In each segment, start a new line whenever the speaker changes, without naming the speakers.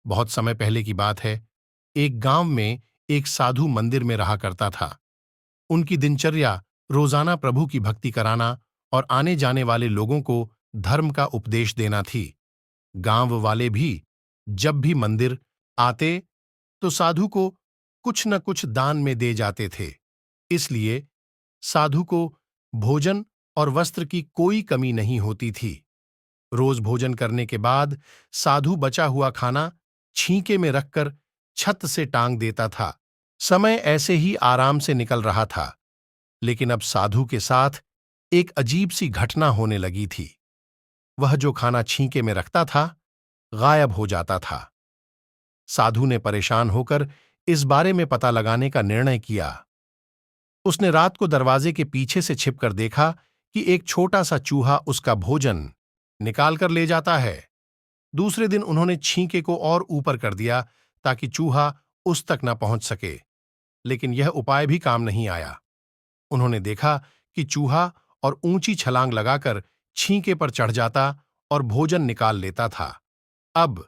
बहुत समय पहले की बात है। एक गांव में एक साधु मंदिर में रहा करता था। उनकी दिनचर्या रोजाना प्रभु की भक्ति कराना और आने जाने वाले लोगों को धर्म का उपदेश देना थी। गांव वाले भी जब भी मंदिर आते तो साधु को कुछ न कुछ दान में दे जाते थे। इसलिए साधु को भोजन और वस्त्र की कोई कमी नहीं होती थी। रोज भोजन करने के बाद साधु बचा हुआ खाना छींके में रखकर छत से टांग देता था। समय ऐसे ही आराम से निकल रहा था, लेकिन अब साधु के साथ एक अजीब सी घटना होने लगी थी। वह जो खाना छींके में रखता था, गायब हो जाता था। साधु ने परेशान होकर इस बारे में पता लगाने का निर्णय किया। उसने रात को दरवाजे के पीछे से छिपकर देखा कि एक छोटा सा चूहा उसका भोजन निकाल कर ले जाता है। दूसरे दिन उन्होंने छींके को और ऊपर कर दिया ताकि चूहा उस तक न पहुंच सके, लेकिन यह उपाय भी काम नहीं आया। उन्होंने देखा कि चूहा और ऊंची छलांग लगाकर छींके पर चढ़ जाता और भोजन निकाल लेता था। अब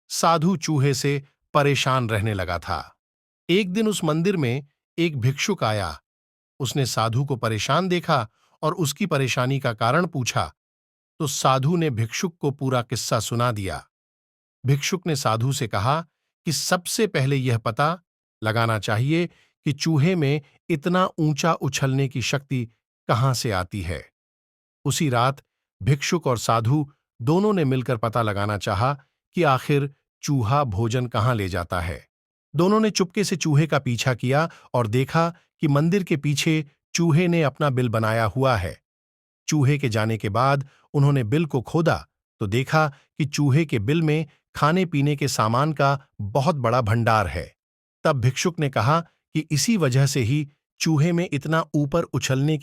साधु चूहे से परेशान रहने लगा था। एक दिन उस मंदिर में एक भिक्षुक आया। उसने साधु को परेशान देखा और उसकी परेशानी का कारण पूछा, तो साधु ने भिक्षुक को पूरा किस्सा सुना दिया। भिक्षुक ने साधु से कहा कि सबसे पहले यह पता लगाना चाहिए कि चूहे में इतना ऊंचा उछलने की शक्ति कहां से आती है। उसी रात भिक्षुक और साधु दोनों ने मिलकर पता लगाना चाहा कि आखिर चूहा भोजन कहां ले जाता है। दोनों ने चुपके से चूहे का पीछा किया और देखा कि मंदिर के पीछे चूहे ने अपना बिल बनाया हुआ है। चूहे के जाने के बाद उन्होंने बिल को खोदा तो देखा कि चूहे के बिल में खाने पीने के सामान का बहुत बड़ा भंडार है। तब भिक्षुक ने कहा कि इसी वजह से ही चूहे में इतना ऊपर उछलने की